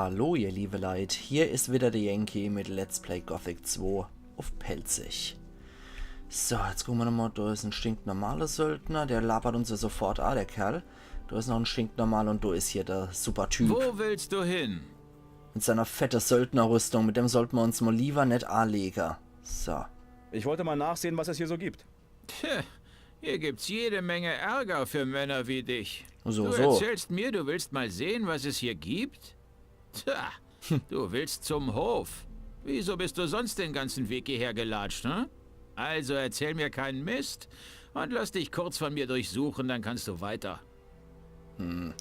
Hallo ihr liebe Leute, hier ist wieder der Yankee mit Let's Play Gothic 2 auf Pelzig. So, jetzt gucken wir nochmal, da ist ein stinknormaler Söldner, der labert uns ja sofort an, der Kerl. Da ist noch ein stinknormaler und da ist hier der super Typ. Wo willst du hin? Mit seiner fetten Söldnerrüstung, mit dem sollten wir uns mal lieber nicht anlegen. So. Ich wollte mal nachsehen, was es hier so gibt. Tja, hier gibt's jede Menge Ärger für Männer wie dich. So. Du erzählst mir, du willst mal sehen, was es hier gibt? Tja, du willst zum Hof. Wieso bist du sonst den ganzen Weg hierher gelatscht, hm? Also erzähl mir keinen Mist und lass dich kurz von mir durchsuchen, dann kannst du weiter. Komm.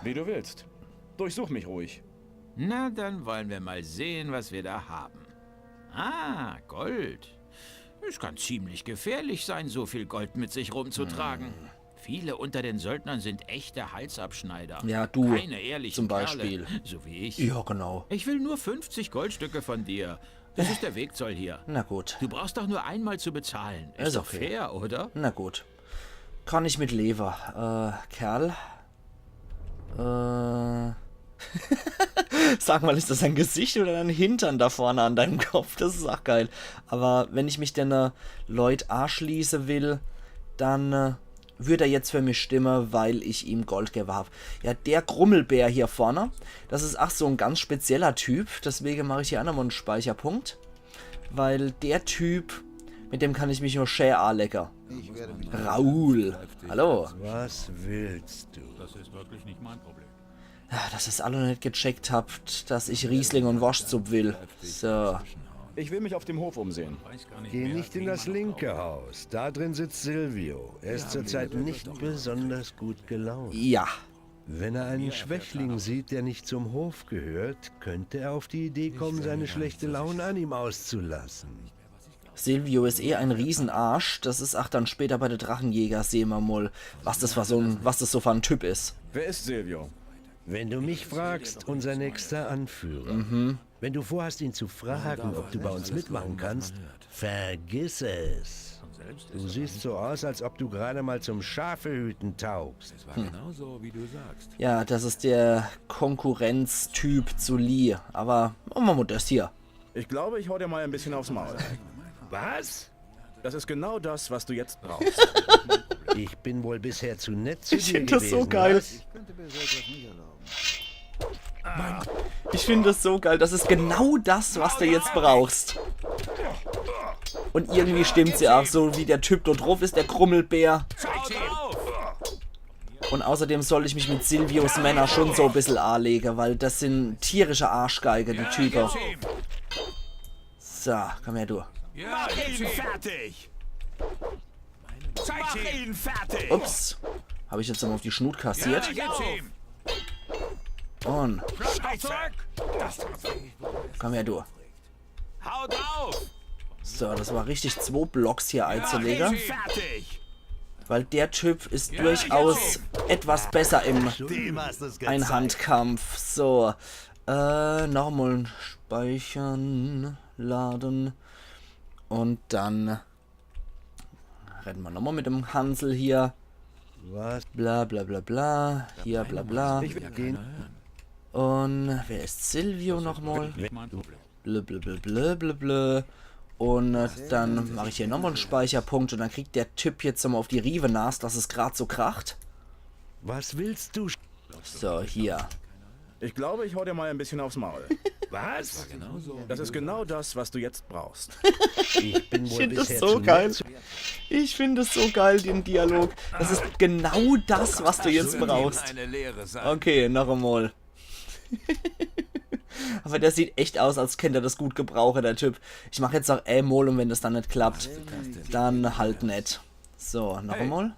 Wie du willst. Durchsuch mich ruhig. Na, dann wollen wir mal sehen, was wir da haben. Ah, Gold. Es kann ziemlich gefährlich sein, so viel Gold mit sich rumzutragen. Viele unter den Söldnern sind echte Halsabschneider. Ja, du Keine ehrlichen zum Beispiel. Kerle, so wie ich. Ja, genau. Ich will nur 50 Goldstücke von dir. Das ist der Wegzoll hier. Na gut. Du brauchst doch nur einmal zu bezahlen. Ist Ist doch okay. fair, oder? Na gut. Kann ich mit Lever. Kerl. Sag mal, ist das ein Gesicht oder ein Hintern da vorne an deinem Kopf? Das ist auch geil. Aber wenn ich mich denn Leute anschließen will, dann würde er jetzt für mich stimmen, weil ich ihm Gold gegeben habe. Ja, der Grummelbär hier vorne, das ist auch so ein ganz spezieller Typ. Deswegen mache ich hier auch nochmal einen Speicherpunkt. Weil der Typ, mit dem kann ich mich nur schön anlecken. Raoul. Hallo. Was willst du? Das ist wirklich nicht mein Problem. Ja, dass ihr alle nicht gecheckt habt, dass ich Riesling und Waschzup will. So. Ich will mich auf dem Hof umsehen. Weiß gar nicht Geh mehr, nicht in wie das man linke Haus. Da drin sitzt Silvio. Er ist zurzeit nicht besonders gut gelaunt. Ja. Wenn er einen Schwächling sieht, der nicht zum Hof gehört, könnte er auf die Idee kommen, seine schlechte Laune an ihm auszulassen. Silvio ist eh ein Riesenarsch. Das ist auch dann später bei der Drachenjäger, sehen wir mal, was das so für ein Typ ist. Wer ist Silvio? Wenn du mich fragst, unser nächster Anführer. Wenn du vorhast, ihn zu fragen, ob du bei uns mitmachen kannst, vergiss es. Du siehst so aus, als ob du gerade mal zum Schafehüten taugst. Es war genauso, wie du sagst. Ja, das ist der Konkurrenztyp zu Lee. Aber machen wir mal das hier. Ich glaube, ich hau dir mal ein bisschen aufs Maul. Was? Das ist genau das, was du jetzt brauchst. Ich bin wohl bisher zu nett zu Ich dir finde das so gewesen, geil. was? Ich finde das so geil. Das ist genau das, was du jetzt brauchst. Und irgendwie stimmt's ja auch, so wie der Typ dort drauf ist, der Grummelbär. Und außerdem soll ich mich mit Silvios Männer schon so ein bisschen anlegen, weil das sind tierische Arschgeige, die Typen. So, komm her, du. Mach ihn fertig! Mach ihn fertig! Ups. Habe ich jetzt nochmal auf die Schnut kassiert. Und komm her, du. Hau drauf! So, das war richtig 2 Blocks hier einzulegen. Fertig! Weil der Typ ist durchaus etwas besser im Einhandkampf. So, nochmal speichern, laden. Und dann rennen wir nochmal mit dem Hansel hier. Was? Bla bla bla bla. Hier bla bla. Ich will gehen. Und wer ist Silvio nochmal? Mein Problem. Blö blö blö blö blö blö. Und dann mache ich hier nochmal einen Speicherpunkt und dann kriegt der Typ jetzt nochmal auf die Rive nas, dass es gerade so kracht. Was willst du? So, hier. Ich glaube, ich hau dir mal ein bisschen aufs Maul. Was? Das ist genau das, was du jetzt brauchst. Ich bin Ich wohl finde das bisher so zu geil. nett zu... Ich finde es so geil, den Dialog. Das ist genau das, was du jetzt brauchst. Eine Lehre sein. Okay, noch einmal. Aber der sieht echt aus, als könnte er das gut gebrauchen, der Typ. Ich mache jetzt auch Mol und wenn das dann nicht klappt, dann halt nicht. So, noch einmal.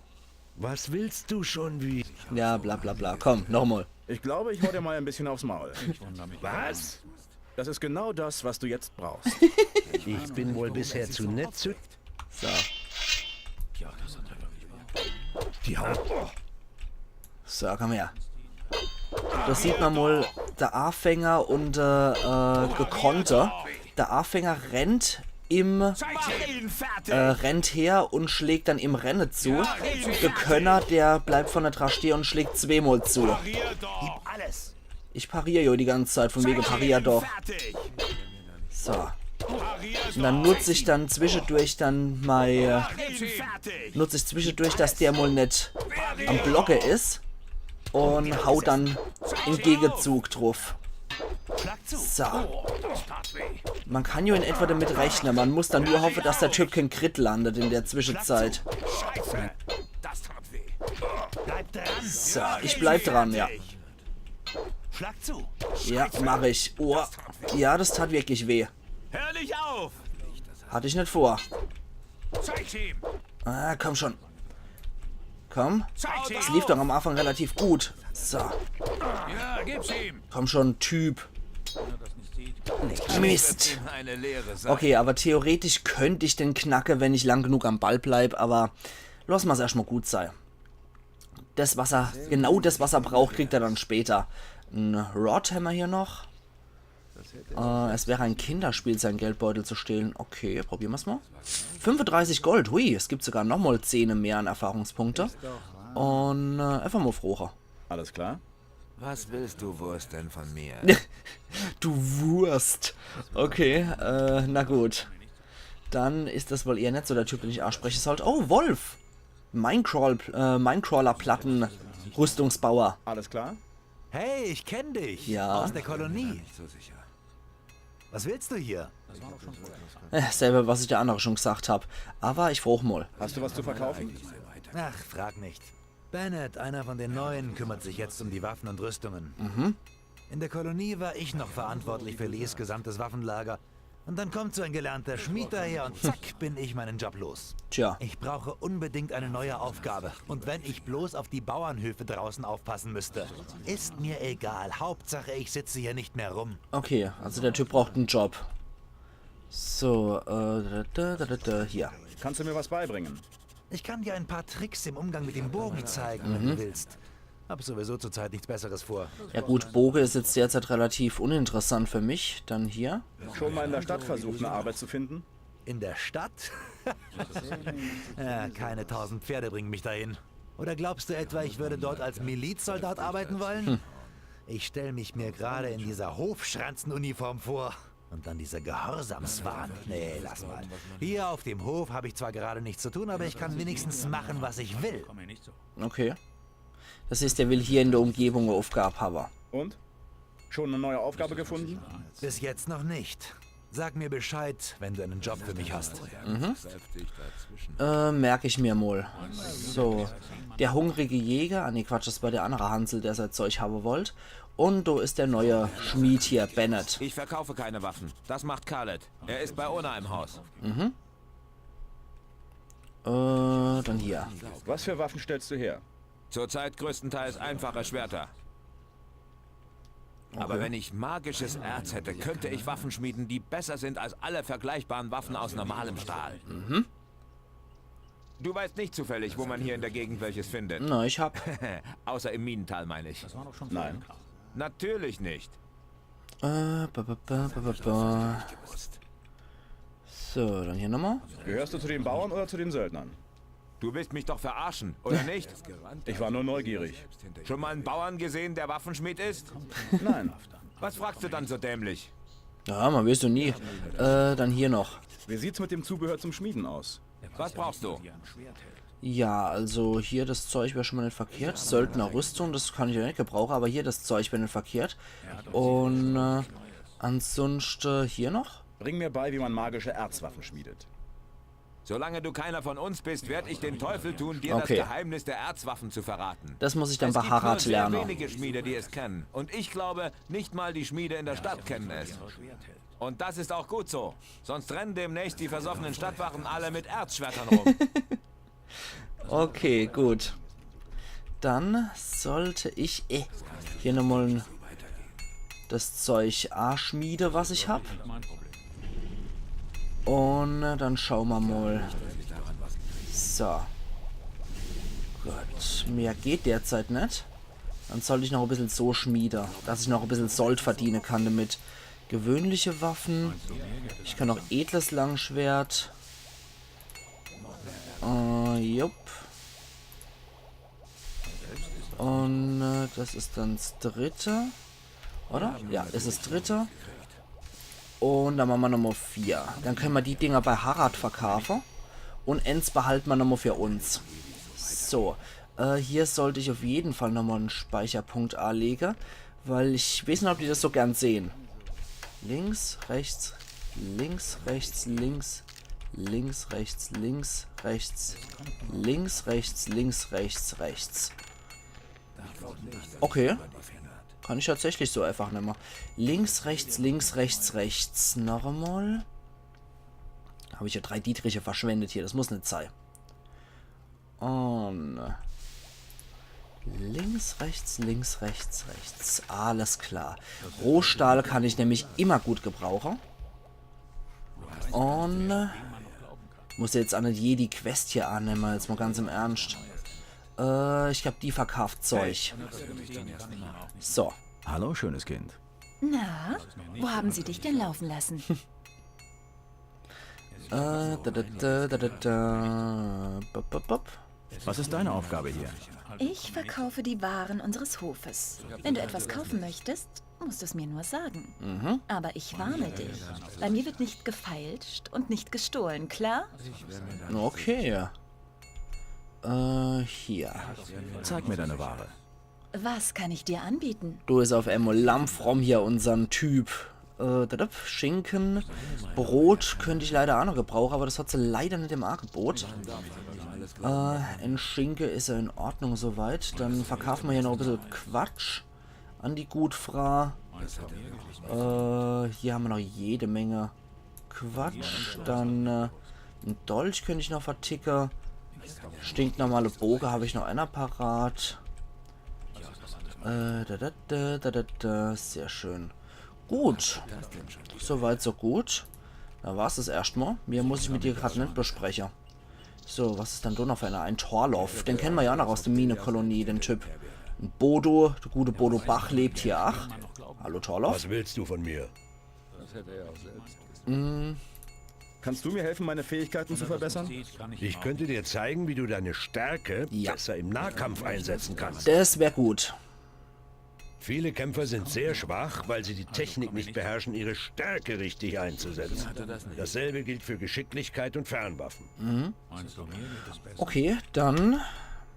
Was willst du schon wie? Ja, bla bla bla. Komm, noch einmal. Ich glaube, ich hau dir mal ein bisschen aufs Maul. Was? Das ist genau das, was du jetzt brauchst. Ich bin wohl bisher zu nett zu... So. Die Haut... So, komm her. Das sieht man mal, der A-Fänger und Gekonnter. Der A-Fänger rennt rennt her und schlägt dann im Rennen zu. Der Könner, der bleibt vorne dran stehen und schlägt zweimal zu. Ich pariere jo die ganze Zeit, von wegen parier doch. So. Und dann nutze ich dann zwischendurch dann mal... dass der mal nicht am Blocke ist. Und hau dann im Gegenzug drauf. So. Man kann ja in etwa damit rechnen. Man muss dann nur hoffen, dass der Typ kein Crit landet in der Zwischenzeit. So, ich bleib dran, ja. Ja, mache ich. Oh, ja, das tat wirklich weh. Hör nicht auf! Hatte ich nicht vor. Ah, komm schon. Komm. Das lief doch am Anfang relativ gut. So. Ja, gib's ihm! Komm schon, Typ. Mist. Okay, aber theoretisch könnte ich den knacken, wenn ich lang genug am Ball bleibe, aber lassen wir es erstmal gut sein. Das, was er, genau das, was er braucht, kriegt er dann später. Ein Rod haben wir hier noch. Es wäre ein Kinderspiel, seinen Geldbeutel zu stehlen. Okay, probieren wir es mal. 35 Gold, hui, es gibt sogar nochmal 10 mehr an Erfahrungspunkte. Und einfach mal froher. Alles klar? Was willst du, Wurst, denn von mir? Du Wurst. Okay, na gut. Dann ist das wohl eher nicht so der Typ, den ich ansprechen sollte. Oh, Wolf! Minecrawler-Platten, Rüstungsbauer. Alles klar? Hey, ich kenne dich. Ja. Aus der Kolonie. Was willst du hier? Selber, was ich der andere schon gesagt habe. Aber ich frage mal. Hast du was zu verkaufen? Ach, frag nicht. Bennett, einer von den Neuen, kümmert sich jetzt um die Waffen und Rüstungen. In der Kolonie war ich noch verantwortlich für Lees gesamtes Waffenlager. Und dann kommt so ein gelernter Schmied daher und zack, bin ich meinen Job los. Tja. Ich brauche unbedingt eine neue Aufgabe. Und wenn ich bloß auf die Bauernhöfe draußen aufpassen müsste, ist mir egal. Hauptsache, ich sitze hier nicht mehr rum. Okay, also der Typ braucht einen Job. So, hier. Kannst du mir was beibringen? Ich kann dir ein paar Tricks im Umgang mit dem Bogen zeigen, wenn du willst. Hab sowieso zurzeit nichts Besseres vor. Ja gut, Boge ist jetzt derzeit relativ uninteressant für mich. Dann hier. Schon mal in der Stadt versucht, eine Arbeit zu finden? In der Stadt? Ja, keine 1000 Pferde bringen mich dahin. Oder glaubst du etwa, ich würde dort als Milizsoldat arbeiten wollen? Ich stelle mich mir gerade in dieser Hofschranzenuniform vor. Und dann dieser Gehorsamswahn. Nee, lass mal. Hier auf dem Hof habe ich zwar gerade nichts zu tun, aber ich kann wenigstens machen, was ich will. Okay. Das heißt, der will hier in der Umgebung eine Aufgabe haben. Und? Schon eine neue Aufgabe gefunden? Bis jetzt noch nicht. Sag mir Bescheid, wenn du einen Job für mich hast. Merke ich mir mal. So. Der hungrige Jäger. Ah ne, Quatsch, das war der andere Hansel, der sein Zeug haben wollte. Und da ist der neue Schmied hier, Bennett. Ich verkaufe keine Waffen. Das macht Khaled. Er ist bei Ona im Haus. Dann hier. Was für Waffen stellst du her? Zurzeit größtenteils einfache Schwerter. Aber wenn ich magisches Erz hätte, könnte ich Waffen schmieden, die besser sind als alle vergleichbaren Waffen aus normalem Stahl. Du weißt nicht zufällig, wo man hier in der Gegend welches findet. Na, ich hab. Außer im Minental, meine ich. Nein. Natürlich nicht. So, dann hier nochmal. Gehörst du zu den Bauern oder zu den Söldnern? Du willst mich doch verarschen, oder nicht? Ich war nur neugierig. Schon mal einen Bauern gesehen, der Waffenschmied ist? Nein. Was fragst du dann so dämlich? Ja, man weißt du nie. Dann hier noch. Wie sieht's mit dem Zubehör zum Schmieden aus? Was brauchst du? Ja, also hier das Zeug wäre schon mal nicht verkehrt. Söldner Rüstung, das kann ich ja nicht gebrauchen, aber hier das Zeug wäre nicht verkehrt. Und ansonsten hier noch? Bring mir bei, wie man magische Erzwaffen schmiedet. Solange du keiner von uns bist, werde ich den Teufel tun, dir Okay. das Geheimnis der Erzwaffen zu verraten. Das muss ich dann bei Es gibt nur Harald sehr lernen. wenige Schmiede, die es kennen. Und ich glaube, nicht mal die Schmiede in der Stadt kennen es. Und das ist auch gut so. Sonst rennen demnächst die versoffenen Stadtwachen alle mit Erzschwertern rum. Okay, gut. Dann sollte ich hier nochmal das Zeug A-Schmiede, was ich habe. Und dann schauen wir mal. So. Gut. Mehr geht derzeit nicht. Dann sollte ich noch ein bisschen so schmieden, dass ich noch ein bisschen Sold verdienen kann damit. gewöhnliche Waffen. Ich kann auch edles Langschwert. Jupp. Und das ist dann das dritte. Oder? Ja, das ist das dritte. Und dann machen wir Nummer 4. Dann können wir die Dinger bei Harald verkaufen. Und eins behalten wir nochmal für uns. So. Hier sollte ich auf jeden Fall nochmal einen Speicherpunkt anlegen. Weil ich weiß nicht, ob die das so gern sehen. Links, rechts, links, rechts, links. Links, rechts, links, rechts. Links, rechts, links, rechts, rechts. Okay. Kann ich tatsächlich so einfach nehmen. Links, rechts, links, rechts, rechts. Noch einmal. Habe ich ja 3 Dietriche verschwendet hier. Das muss nicht sein. Und links, rechts, links, rechts, rechts. Alles klar. Rohstahl kann ich nämlich immer gut gebrauchen. Und muss jetzt an jede Quest hier annehmen. Jetzt mal ganz im Ernst. Ich habe die verkauft Zeug. So. Hallo, schönes Kind. Na, wo haben Sie dich denn laufen lassen? Was ist deine Aufgabe hier? Ich verkaufe die Waren unseres Hofes. Wenn du etwas kaufen möchtest, musst du es mir nur sagen. Aber ich warne dich. Bei mir wird nicht gefeilscht und nicht gestohlen, klar? Okay. Hier. Zeig mir deine Ware. Was kann ich dir anbieten? Du ist auf einmal Lammfromm hier, unseren Typ. Schinken, Brot könnte ich leider auch noch gebrauchen, aber das hat sie leider nicht im Angebot. Ein Schinke ist ja in Ordnung soweit. Dann verkaufen wir hier noch ein bisschen Quatsch an die Gutfrau. Hier haben wir noch jede Menge Quatsch. Dann ein Dolch könnte ich noch verticken. Stinknormale Bogen habe ich noch einer parat. Sehr schön. Gut. Soweit, so gut. Da war es das erstmal. Mehr muss ich mit dir gerade nicht besprechen. So, was ist dann da noch für einer? Ein Torloff. Den kennen wir ja noch aus der Mine-Kolonie, den Typ. Ein Bodo, der gute Bodo Bach lebt hier. Ach. Hallo Torloff. Was willst du von mir? Kannst du mir helfen, meine Fähigkeiten zu verbessern? Ich könnte dir zeigen, wie du deine Stärke besser im Nahkampf einsetzen kannst. Das wäre gut. Viele Kämpfer sind sehr schwach, weil sie die Technik nicht beherrschen, ihre Stärke richtig einzusetzen. Dasselbe gilt für Geschicklichkeit und Fernwaffen. Okay, dann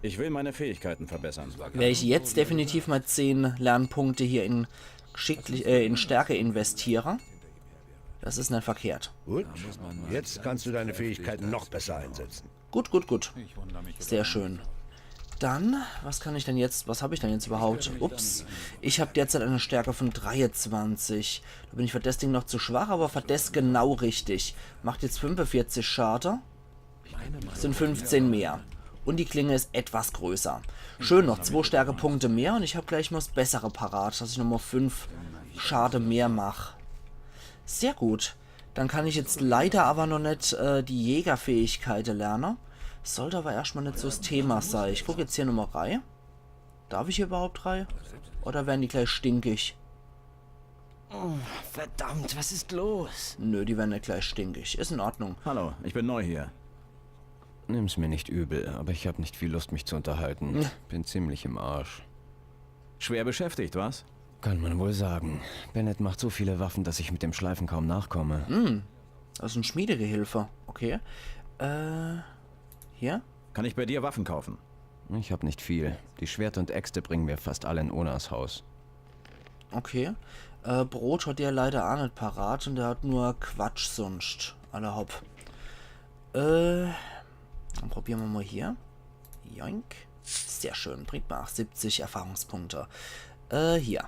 Ich will meine Fähigkeiten verbessern. werde ich jetzt definitiv mal 10 Lernpunkte hier in Stärke investieren. Das ist nicht verkehrt. Gut, jetzt kannst du deine Fähigkeiten noch besser einsetzen. Gut, gut, gut. Sehr schön. Dann, was kann ich denn jetzt, was habe ich denn jetzt überhaupt? Ups, ich habe derzeit eine Stärke von 23. Da bin ich für das Ding noch zu schwach, aber für das genau richtig. Macht jetzt 45 Schaden. Sind 15 mehr. Und die Klinge ist etwas größer. Schön, noch 2 Stärkepunkte mehr und ich habe gleich mal das Bessere parat, dass ich nochmal 5 Schaden mehr mache. Sehr gut. Dann kann ich jetzt leider aber noch nicht die Jägerfähigkeiten lernen. Sollte aber erstmal nicht so das Thema sein. Ich gucke jetzt hier nochmal rein. Darf ich hier überhaupt rein? Oder werden die gleich stinkig? Oh, verdammt, was ist los? Nö, die werden nicht gleich stinkig. Ist in Ordnung. Hallo, ich bin neu hier. Nimm's mir nicht übel, aber ich habe nicht viel Lust, mich zu unterhalten. Bin ziemlich im Arsch. Schwer beschäftigt, was? Kann man wohl sagen. Bennett macht so viele Waffen, dass ich mit dem Schleifen kaum nachkomme. Das ist ein Schmiedegehilfe. Okay. Hier? Kann ich bei dir Waffen kaufen? Ich habe nicht viel. Die Schwerter und Äxte bringen wir fast alle in Onas Haus. Okay. Brot hat der leider auch nicht parat und der hat nur Quatsch sonst. Alle hopp. Dann probieren wir mal hier. Joink. Sehr schön. Bringt mir 78 Erfahrungspunkte. Hier.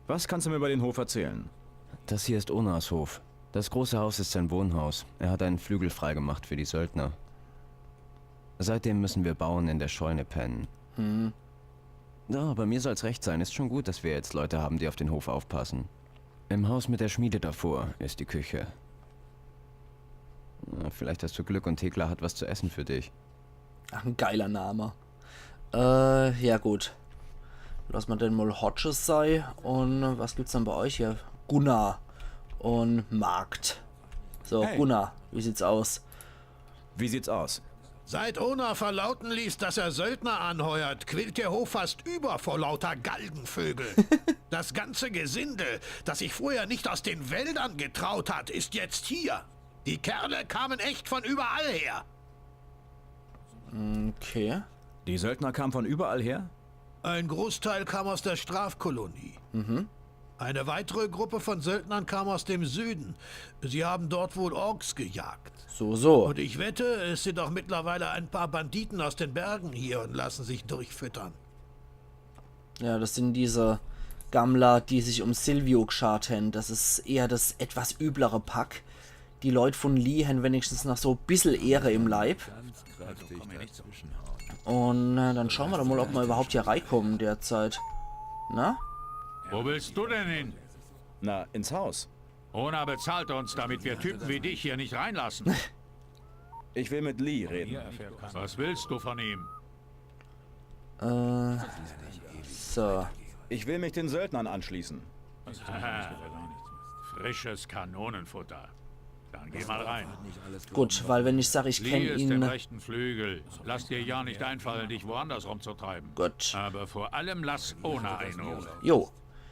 Was kannst du mir über den Hof erzählen? Das hier ist Onas Hof. Das große Haus ist sein Wohnhaus. Er hat einen Flügel freigemacht für die Söldner. Seitdem müssen wir Bauern in der Scheune pennen. Ja, aber mir soll's recht sein. Ist schon gut, dass wir jetzt Leute haben, die auf den Hof aufpassen. Im Haus mit der Schmiede davor ist die Küche. Na, vielleicht hast du Glück und Thekla hat was zu essen für dich. Ach, ein geiler Name. Ja gut. Lass mal denn mal Hodges sei. Und was gibt's dann bei euch hier? Gunnar. und Markt. So, Hey. Gunnar, wie sieht's aus? Wie sieht's aus? Seit Ona verlauten ließ, dass er Söldner anheuert, quillt der Hof fast über vor lauter Galgenvögel. Das ganze Gesindel, das sich vorher nicht aus den Wäldern getraut hat, ist jetzt hier. Die Kerle kamen echt von überall her. Okay. Die Söldner kamen von überall her? Ein Großteil kam aus der Strafkolonie. Eine weitere Gruppe von Söldnern kam aus dem Süden. Sie haben dort wohl Orks gejagt. So. Und ich wette, es sind auch mittlerweile ein paar Banditen aus den Bergen hier und lassen sich durchfüttern. Ja, das sind diese Gammler, die sich um Silvio geschart haben. Das ist eher das etwas üblere Pack. Die Leute von Lee haben wenigstens noch so ein bisschen Ehre im Leib. Und dann schauen wir doch mal, ob wir überhaupt hier reinkommen derzeit. Na? Wo willst du denn hin? Na, ins Haus. Ona bezahlt uns, damit wir Typen wie dich hier nicht reinlassen. Ich will mit Lee reden. Was willst du von ihm? So. Ich will mich den Söldnern anschließen. Frisches Kanonenfutter. Dann geh mal rein. Gut, weil wenn ich sage, ich Lee kenne ist ihn... im rechten Flügel. Lass dir ja nicht einfallen, dich woanders rumzutreiben. Gut. Aber vor allem lass Ona einholen. Jo.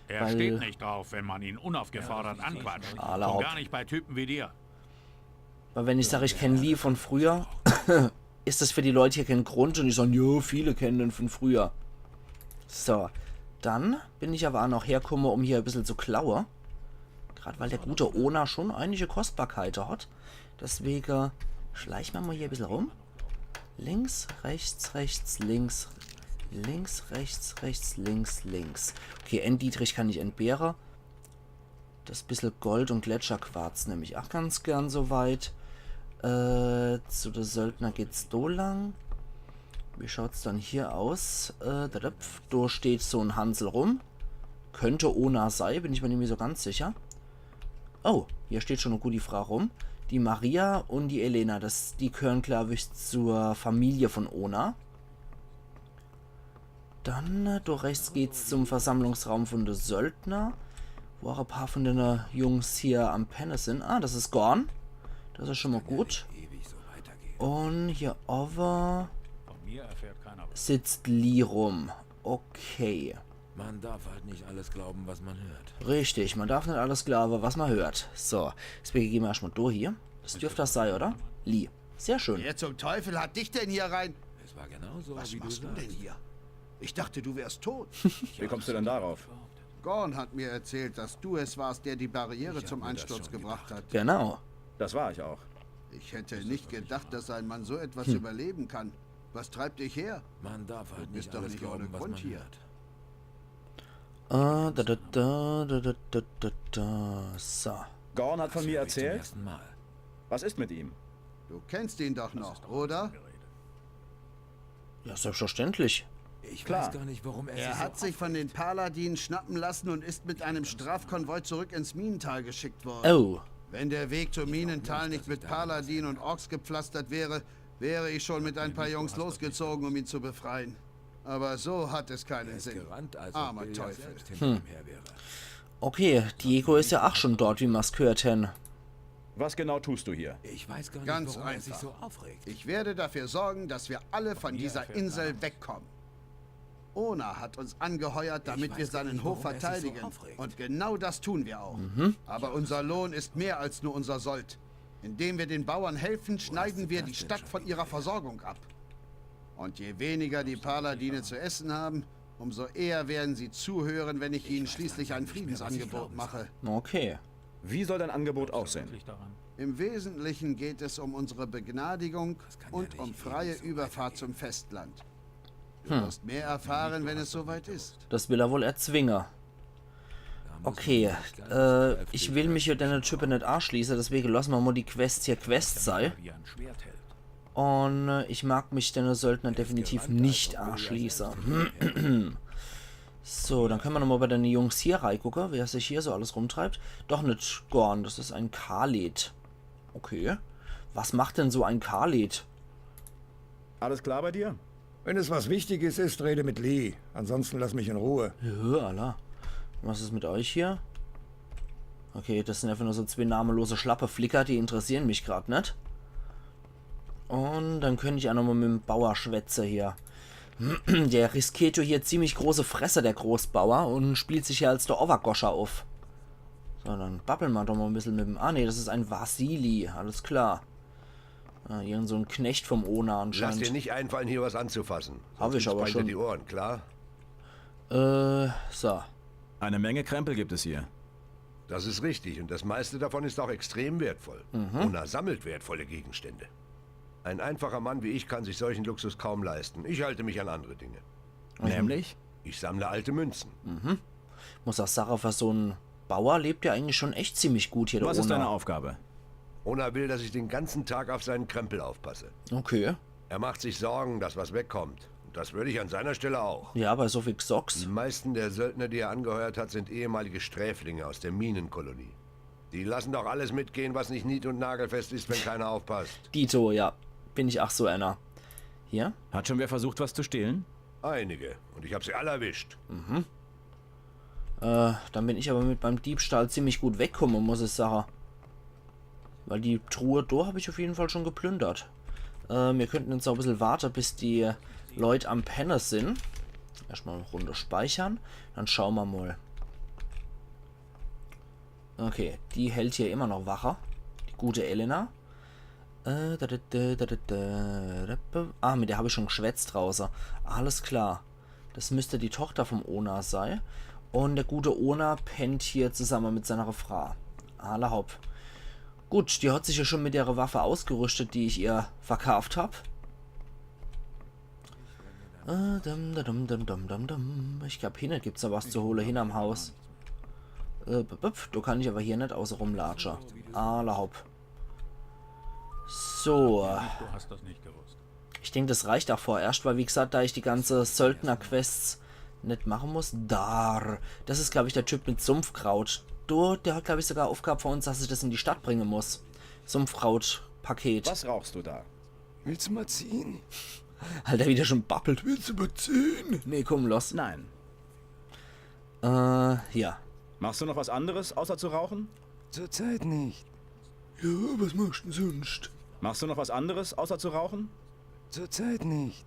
Er Weil- steht nicht drauf, wenn man ihn unaufgefordert anquatscht. Allerhaupt. Und gar nicht bei Typen wie dir. Weil wenn ich sage, ich kenne Lee von früher, ist das für die Leute hier kein Grund und die sagen, jo, viele kennen den von früher. So, dann bin ich aber auch noch hergekommen, um hier ein bisschen zu klauen. Gerade weil der gute Ona schon einige Kostbarkeiten hat. Deswegen schleichen wir mal hier ein bisschen rum. Links, rechts, rechts, links. Links, rechts, rechts, links, links. Okay, N-Dietrich kann ich entbehren. Das bisschen Gold und Gletscherquarz nehme ich auch ganz gern so weit. Zu der Söldner geht's so lang. Wie schaut's dann hier aus? Da steht so ein Hansel rum. Könnte Ona sein, bin ich mir nicht mehr so ganz sicher. Oh, hier steht schon eine gute Frau rum. Die Maria und die Elena, die gehören, glaube ich, zur Familie von Ona. Dann, durch rechts geht's zum Versammlungsraum von der Söldner, wo auch ein paar von den Jungs hier am Pennen sind. Ah, das ist Gorn. Das ist schon mal gut. Und hier over sitzt Lee rum. Okay. Man darf halt nicht alles glauben, was man hört. Richtig, man darf nicht alles glauben, was man hört. So, deswegen gehen wir erstmal durch hier. Das dürfte das sein, oder? Lee. Sehr schön. Wer zum Teufel hat dich denn hier rein? Es war genauso, Was wie du machst du sagst. denn hier? Ich dachte, du wärst tot. Wie kommst du denn darauf? Gorn hat mir erzählt, dass du es warst, der die Barriere zum Einsturz gebracht hat. Genau. Das war ich auch. Ich hätte nicht gedacht, dass ein Mann so etwas überleben kann. Was treibt dich her? Man darf halt Bist nicht doch alles nicht ohne glauben, was Grund man hier. hört. So. Gorn hat von mir Zum erzählt. ersten Mal. Was ist mit ihm? Du kennst ihn doch noch, oder? Ja, selbstverständlich. Ich Klar. weiß gar nicht, warum er Er hat sich von den Paladinen schnappen lassen und ist mit einem Strafkonvoi zurück ins Minental geschickt worden. Oh. Wenn der Weg zum Minental nicht mit Paladinen und Orks gepflastert wäre, wäre ich schon mit ein paar Jungs losgezogen, um ihn zu befreien. Aber so hat es keinen Sinn. gerannt, als Armer ob Bill ja Teufel. selbst hinter ihm her wäre. Okay, Diego ist ja auch schon dort, wie wir's gehört haben. Was genau tust du hier? Ich weiß gar nicht, Ganz warum er sich einfach. so aufregt. Ich werde dafür sorgen, dass wir alle von dieser Insel wegkommen. Ona hat uns angeheuert, damit weiß wir gar seinen nicht, Hof warum er sich so verteidigen. aufregt. Und genau das tun wir auch. Aber unser Lohn ist mehr als nur unser Sold. Indem wir den Bauern helfen, schneiden wir die Stadt von ihrer Versorgung ab. Und je weniger die Paladine zu essen haben, umso eher werden sie zuhören, wenn ich ihnen schließlich ein Friedensangebot mache. Okay. Wie soll dein Angebot aussehen? Im Wesentlichen geht es um unsere Begnadigung und um freie Überfahrt zum Festland. Du wirst mehr erfahren, wenn es soweit ist. Das will er wohl erzwingen. Okay, ich will mich hier deiner Type nicht anschließen, deswegen lassen wir mal die Quest hier Quest sein. Und ich mag mich deiner Söldner definitiv nicht anschließen. So, dann können wir nochmal bei den Jungs hier reingucken, wer sich hier so alles rumtreibt. Doch nicht Gorn, das ist ein Khaled. Okay. Was macht denn so ein Khaled? Alles klar bei dir? Wenn es was Wichtiges ist, rede mit Lee. Ansonsten lass mich in Ruhe. Ja, Allah. Was ist mit euch hier? Okay, das sind einfach nur so zwei namenlose Schlappe-Flicker, die interessieren mich gerade nicht. Und dann könnte ich auch nochmal mit dem Bauer schwätzen hier. Der riskiert hier ziemlich große Fresse, der Großbauer, und spielt sich hier als der Overgoscher auf. So, dann babbeln wir doch mal ein bisschen mit dem... Ah, nee, das ist ein Vasili, alles klar. Ah, irgend so ein Knecht vom Ona anscheinend. Lass dir nicht einfallen, hier was anzufassen. Habe ich aber schon. Die Ohren, klar? So. Eine Menge Krempel gibt es hier. Das ist richtig und das meiste davon ist auch extrem wertvoll. Ona sammelt wertvolle Gegenstände. Ein einfacher Mann wie ich kann sich solchen Luxus kaum leisten. Ich halte mich an andere Dinge. Nämlich? Ich sammle alte Münzen. Muss auch sagen, für so ein Bauer lebt ja eigentlich schon echt ziemlich gut hier. Was ist deine Aufgabe? Ona will, dass ich den ganzen Tag auf seinen Krempel aufpasse. Okay. Er macht sich Sorgen, dass was wegkommt. Und das würde ich an seiner Stelle auch. Ja, bei so viel Socks. Die meisten der Söldner, die er angeheuert hat, sind ehemalige Sträflinge aus der Minenkolonie. Die lassen doch alles mitgehen, was nicht nied- und nagelfest ist, wenn keiner aufpasst. Dito, ja. Bin ich auch so einer. Hier? Hat schon wer versucht, was zu stehlen? Einige. Und ich habe sie alle erwischt. Dann bin ich aber mit beim Diebstahl ziemlich gut weggekommen, muss ich sagen. Weil die Truhe da habe ich auf jeden Fall schon geplündert. Wir könnten jetzt auch ein bisschen warten, bis die Leute am Penner sind. Erstmal eine Runde speichern. Dann schauen wir mal. Okay, die hält hier immer noch Wache. Die gute Elena. Mit der habe ich schon geschwätzt draußen. Alles klar. Das müsste die Tochter vom Ona sein. Und der gute Ona pennt hier zusammen mit seiner Frau. Alle hopp. Gut, die hat sich ja schon mit ihrer Waffe ausgerüstet, die ich ihr verkauft habe. Ich glaube, hier gibt es da was zu holen, hin am Haus. Da kann ich aber hier nicht außer rumlatschen. Alle hopp. So. Du hast das nicht gewusst. Ich denke, das reicht auch vorerst, weil wie gesagt, da ich die ganze Söldner-Quests nicht machen muss. Das ist, glaube ich, der Typ mit Sumpfkraut. Der hat, glaube ich, sogar Aufgabe von uns, dass ich das in die Stadt bringen muss. Sumpfkraut-Paket. Was rauchst du da? Willst du mal ziehen? Alter, wieder schon babbelt. Willst du mal ziehen? Nee, komm, los. Nein. Ja. Machst du noch was anderes, außer zu rauchen? Zurzeit nicht. Ja, was machst du denn sonst? Machst du noch was anderes, außer zu rauchen? Zurzeit nicht.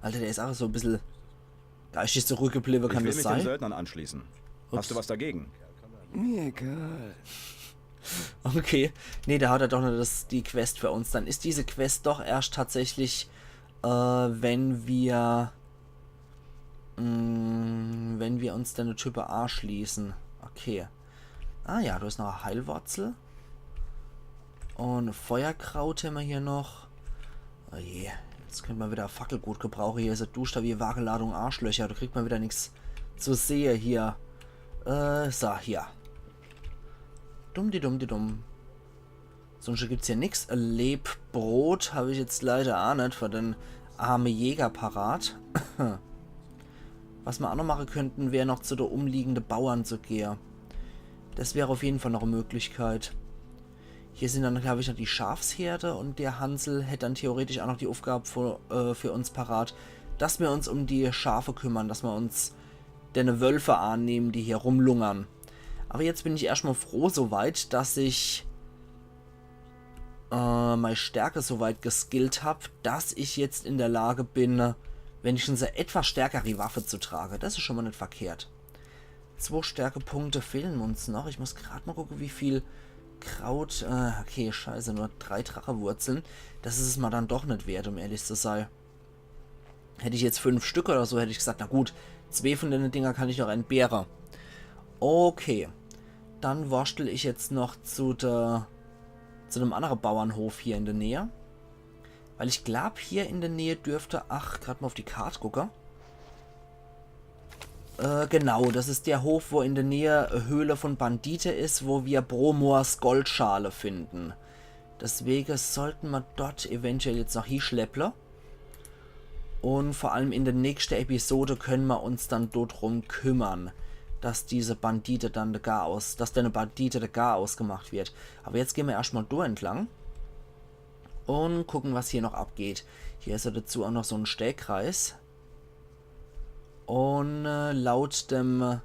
Alter, der ist auch so ein bisschen geistig zurückgeblieben, kann das Ich will mich den sein? Söldnern anschließen. Hast du was dagegen? Mir egal. Okay. Nee, da hat er doch nur die Quest für uns. Dann ist diese Quest doch erst tatsächlich, wenn wir uns dann eine Type A schließen. Okay. Ah ja, du hast noch eine Heilwurzel. Und eine Feuerkraut haben wir hier noch. Oh je, jetzt könnte man wieder Fackelgut gebrauchen. Hier ist eine Dusche wie wahre Ladung Arschlöcher. Da kriegt man wieder nichts zu sehen hier. So, hier. Dumm. Sonst gibt es hier nichts. Lebbrot habe ich jetzt leider auch nicht für den armen Jäger parat. Was wir auch noch machen könnten, wäre noch zu der umliegenden Bauern zu gehen. Das wäre auf jeden Fall noch eine Möglichkeit. Hier sind dann, glaube ich, noch die Schafsherde und der Hansel hätte dann theoretisch auch noch die Aufgabe für uns parat, dass wir uns um die Schafe kümmern, dass wir uns deine Wölfe annehmen, die hier rumlungern. Aber jetzt bin ich erstmal froh soweit, dass ich meine Stärke soweit geskillt habe, dass ich jetzt in der Lage bin, wenigstens eine etwas stärkere Waffe zu tragen. Das ist schon mal nicht verkehrt. 2 Stärkepunkte fehlen uns noch. Ich muss gerade mal gucken, wie viel Kraut... okay, scheiße, nur 3 Drachewurzeln. Das ist es mal dann doch nicht wert, um ehrlich zu sein. Hätte ich jetzt 5 Stück oder so, hätte ich gesagt, na gut, 2 von den Dinger kann ich noch entbehren. Okay. Dann wurstel ich jetzt noch zu einem anderen Bauernhof hier in der Nähe. Weil ich glaube, hier in der Nähe dürfte... Ach, gerade mal auf die Karte gucken. Genau, das ist der Hof, wo in der Nähe Höhle von Bandite ist, wo wir Bromors Goldschale finden. Deswegen sollten wir dort eventuell jetzt noch hinschleppen. Und vor allem in der nächsten Episode können wir uns dann dort drum kümmern, dass diese Bandite dann der Chaos gemacht wird. Aber jetzt gehen wir erstmal da entlang und gucken, was hier noch abgeht. Hier ist ja dazu auch noch so ein Stellkreis. Und laut dem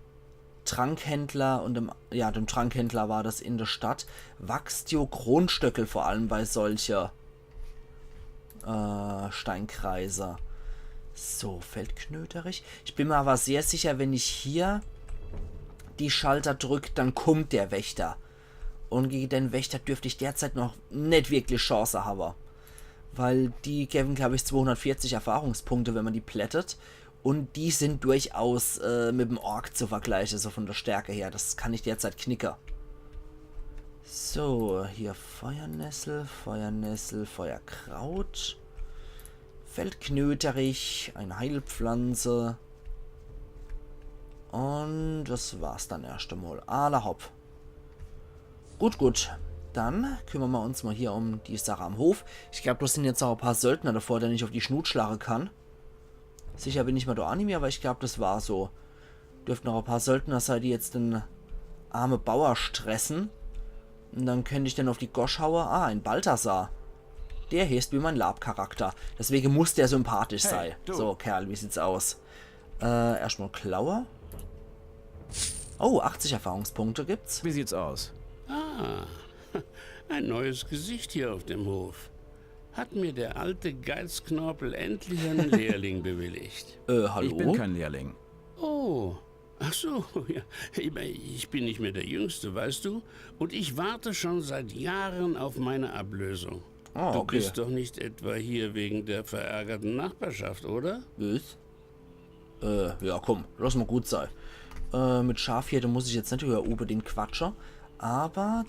Trankhändler und dem Trankhändler war das in der Stadt. Wächst jo Kronstöckel vor allem bei solcher Steinkreiser. So, Feldknöterich. Ich bin mir aber sehr sicher, wenn ich hier die Schalter drücke, dann kommt der Wächter. Und gegen den Wächter dürfte ich derzeit noch nicht wirklich Chance haben. Weil die geben, glaube ich, 240 Erfahrungspunkte, wenn man die plättet. Und die sind durchaus mit dem Ork zu vergleichen, so von der Stärke her. Das kann ich derzeit knicken. So, hier Feuernessel, Feuerkraut. Feldknöterich, eine Heilpflanze. Und das war's dann erst einmal. Aller hopp. Gut. Dann kümmern wir uns mal hier um die Sache am Hof. Ich glaube, da sind jetzt auch ein paar Söldner davor, der nicht auf die Schnut schlagen kann. Sicher bin ich mir da auch nicht mehr, aber ich glaube, das war so. Dürften noch ein paar Söldner sein, die jetzt den armen Bauer stressen. Und dann könnte ich dann auf die Gosch hauen. Ah, ein Balthasar. Der heißt wie mein Lab-Charakter. Deswegen muss der sympathisch sein. So, Kerl, wie sieht's aus? Erstmal Klaue. Oh, 80 Erfahrungspunkte gibt's. Wie sieht's aus? Ah, ein neues Gesicht hier auf dem Hof. Hat mir der alte Geizknorpel endlich einen Lehrling bewilligt. Hallo? Ich bin kein Lehrling. Oh, ach so, ja. Ich bin nicht mehr der Jüngste, weißt du? Und ich warte schon seit Jahren auf meine Ablösung. Ah, du okay. bist doch nicht etwa hier wegen der verärgerten Nachbarschaft, oder? Was? Ja, komm, lass mal gut sein. Mit Schafhirte muss ich jetzt nicht unbedingt quatschen. Aber,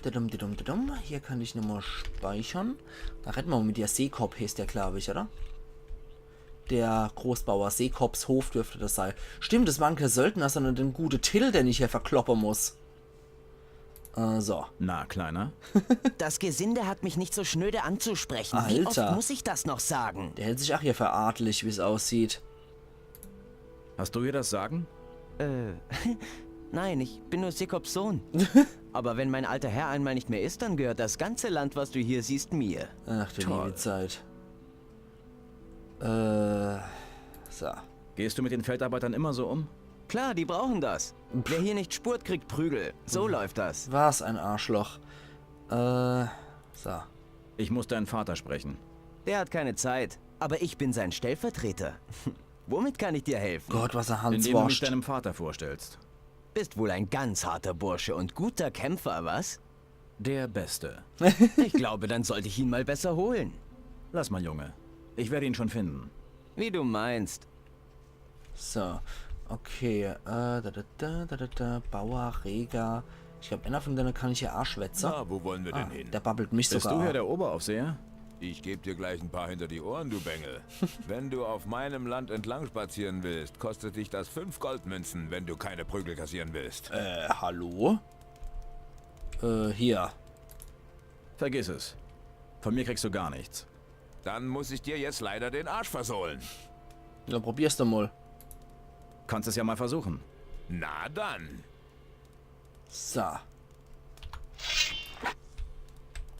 hier kann ich nochmal speichern. Da retten wir mal mit der Seekop, heißt der, glaube ich, oder? Der Großbauer Seekops Hof dürfte das sein. Stimmt, das waren keine Söldner, sondern den gute Till, den ich hier verkloppen muss. So. Na, Kleiner? Das Gesinde hat mich nicht so schnöde anzusprechen. Alter. Wie oft muss ich das noch sagen? Der hält sich auch hier für adlig, wie es aussieht. Hast du hier das Sagen? Nein, ich bin nur Seekops Sohn. Aber wenn mein alter Herr einmal nicht mehr ist, dann gehört das ganze Land, was du hier siehst, mir. Ach du liebe Zeit. So. Gehst du mit den Feldarbeitern immer so um? Klar, die brauchen das. Wer hier nicht spurt, kriegt Prügel. So läuft das. Was ein Arschloch. So. Ich muss deinen Vater sprechen. Der hat keine Zeit. Aber ich bin sein Stellvertreter. Womit kann ich dir helfen? Gott, was er Hans Indem du mich wascht. deinem Vater vorstellst. Bist wohl ein ganz harter Bursche und guter Kämpfer, was? Der Beste. Ich glaube, dann sollte ich ihn mal besser holen. Lass mal, Junge. Ich werde ihn schon finden. Wie du meinst. So. Okay. Bauer, Reger. Ich glaube, einer von denen kann ich hier Arschwätzer. Na, wo wollen wir denn hin? Der babbelt mich Bist sogar. du hier der Oberaufseher? Ich gebe dir gleich ein paar hinter die Ohren, du Bengel. Wenn du auf meinem Land entlang spazieren willst, kostet dich das 5 Goldmünzen, wenn du keine Prügel kassieren willst. Hallo? Hier. Vergiss es. Von mir kriegst du gar nichts. Dann muss ich dir jetzt leider den Arsch versohlen. Ja, probier's doch mal. Kannst es ja mal versuchen. Na dann. So.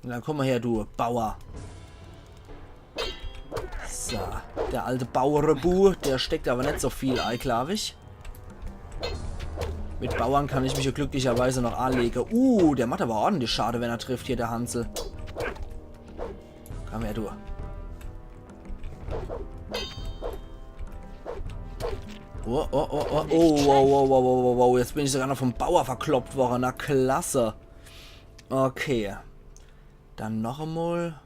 Na, komm mal her, du Bauer. So. Der alte Bauerbu, der steckt aber nicht so viel ein, glaube ich. Mit Bauern kann ich mich ja glücklicherweise noch anlegen. Der macht aber ordentlich Schade, wenn er trifft, hier der Hansel. Komm her, du. Oh, jetzt bin ich sogar noch vom Bauer verkloppt worden. Na, klasse. Okay. Dann noch einmal.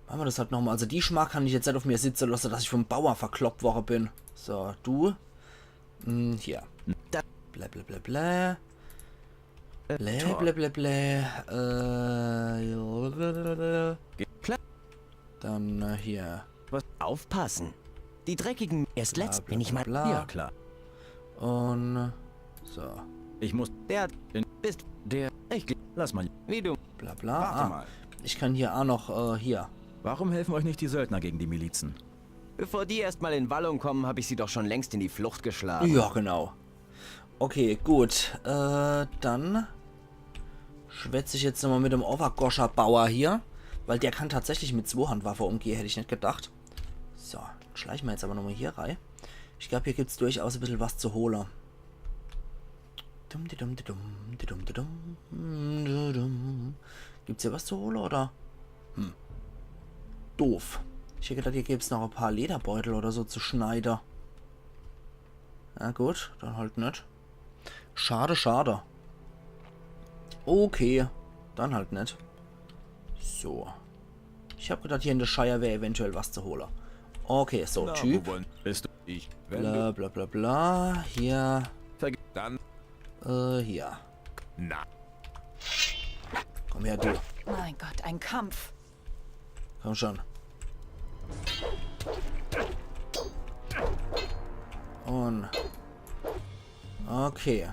Machen wir das halt nochmal. Also die Schmack kann ich jetzt nicht auf mir sitzen lassen, dass ich vom Bauer verkloppt worden bin. So, du. Hier. Blablabla. Dann hier. Was? Aufpassen. Die dreckigen. Erst letzt bin ich mal. Ja, klar. Und so. Ich muss. Der bist der. Lass mal. Wie du. Bla bla. Warte mal. Ich kann hier auch noch hier. Warum helfen euch nicht die Söldner gegen die Milizen? Bevor die erstmal in Wallung kommen, habe ich sie doch schon längst in die Flucht geschlagen. Ja, genau. Okay, gut. Dann schwätze ich jetzt nochmal mit dem Overgoscher Bauer hier. Weil der kann tatsächlich mit Zweihandwaffe umgehen, hätte ich nicht gedacht. So, dann schleichen wir jetzt aber nochmal hier rein. Ich glaube, hier gibt es durchaus ein bisschen was zu holen. Gibt's hier was zu holen, oder? Doof. Ich hätte gedacht, hier gäbe es noch ein paar Lederbeutel oder so zu Schneider. Na gut, dann halt nicht. Schade, schade. Okay, dann halt nicht. So. Ich habe gedacht, hier in der Shire wäre eventuell was zu holen. Okay, so, Na, Typ. bist du ich? Bla bla bla bla. Hier. Dann. Hier. Na. Komm her, du. Mein Gott, ein Kampf. Komm schon. Und. Okay.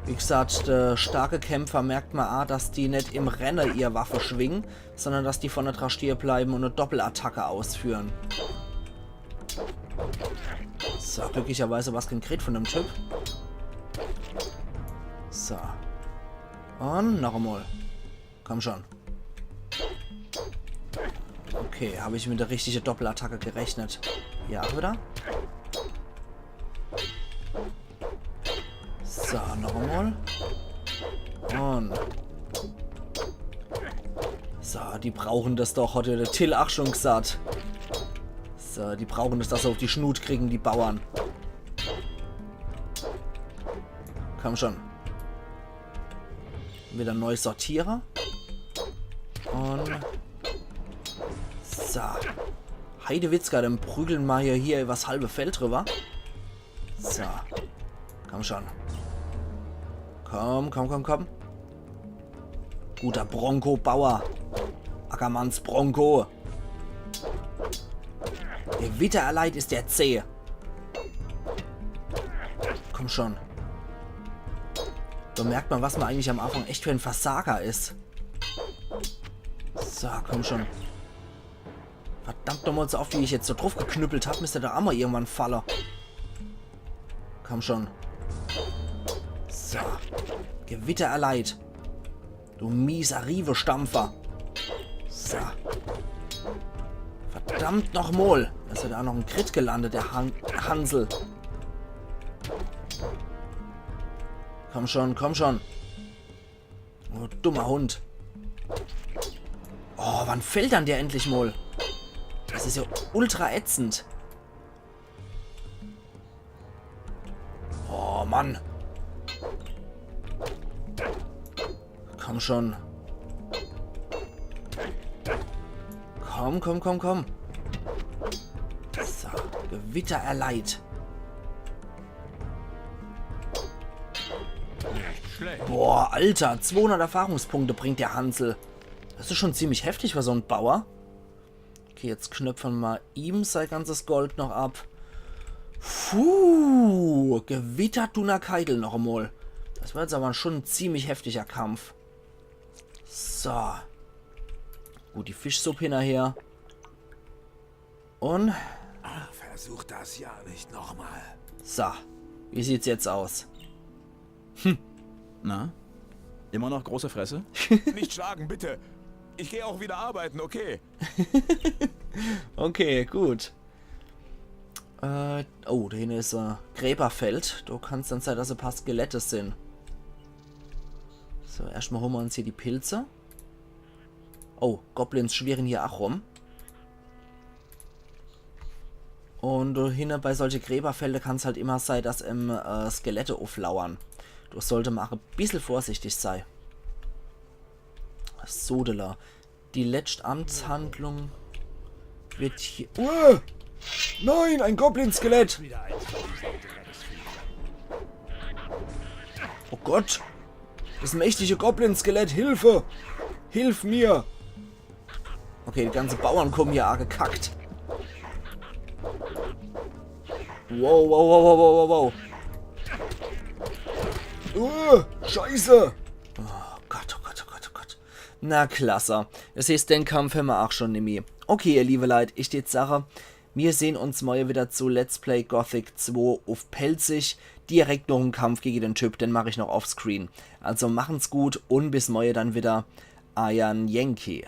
Wie gesagt, starke Kämpfer merkt man auch, dass die nicht im Rennen ihre Waffe schwingen, sondern dass die vorne dran stehen bleiben und eine Doppelattacke ausführen. So, glücklicherweise was gekriegt von dem Typ. So. Und noch einmal. Komm schon. Okay, habe ich mit der richtigen Doppelattacke gerechnet. Ja, wieder. So, noch einmal. Und. So, die brauchen das doch, hat der Till auch schon gesagt. So, die brauchen das, dass sie auf die Schnut kriegen, die Bauern. Komm schon. Wieder neu sortieren. Und. So. Heidewitzka, dann prügeln wir hier übers halbe Feld drüber. So. Komm schon. Komm, komm, komm, komm. Guter Bronco-Bauer. Ackermanns Bronco. Der Wittererleid ist der Zäh. Komm schon. Da merkt man, was man eigentlich am Anfang echt für ein Versager ist. So, komm schon. Verdammt nochmal so oft, wie ich jetzt so drauf geknüppelt habe, müsste der Armer irgendwann fallen. Komm schon. So. Gewittererleid. Du mieser Rive-Stampfer. So. Verdammt nochmal. Da ist ja da noch ein Crit gelandet, der Hansel. Komm schon, komm schon. Oh, dummer Hund. Oh, wann fällt dann der endlich mal? Das ist ja ultra ätzend. Oh, Mann. Komm schon. Komm, komm, komm, komm. So, Gewittererleid. Boah, Alter, 200 Erfahrungspunkte bringt der Hansel. Das ist schon ziemlich heftig für so ein Bauer. Okay, jetzt knöpfen wir ihm sein ganzes Gold noch ab. Puh, Gewittertuner Keitel noch einmal. Das war jetzt aber schon ein ziemlich heftiger Kampf. So. Gut, die Fischsuppe hinterher. Und... Ach, versuch das ja nicht nochmal. So, wie sieht's jetzt aus? Na? Immer noch große Fresse? Nicht schlagen, bitte. Ich gehe auch wieder arbeiten, okay? Okay, gut. Oh, da hinten ist Gräberfeld. Du kannst dann sein, dass ein paar Skelette sind. So, erstmal holen wir uns hier die Pilze. Oh, Goblins schwirren hier auch rum. Und hinten bei solchen Gräberfelder kann es halt immer sein, dass Skelette auflauern. Du sollte mal ein bisschen vorsichtig sein. Sodela. Die letzte Amtshandlung wird hier... Nein, ein Goblin-Skelett! Oh Gott! Das mächtige Goblin-Skelett, Hilfe! Hilf mir! Okay, die ganzen Bauern kommen hier gekackt. Wow, wow, wow, wow, wow, wow. Scheiße! Oh Gott, oh Gott, oh Gott, oh Gott. Na, klasse. Das heißt, den Kampf haben wir auch schon nicht mehr. Okay, ihr liebe Leute, ich steht Sache. Wir sehen uns morgen wieder zu Let's Play Gothic 2 auf Pelzig. Direkt noch einen Kampf gegen den Typ, den mache ich noch offscreen. Also machen's gut und bis morgen dann wieder. Iron Yankee.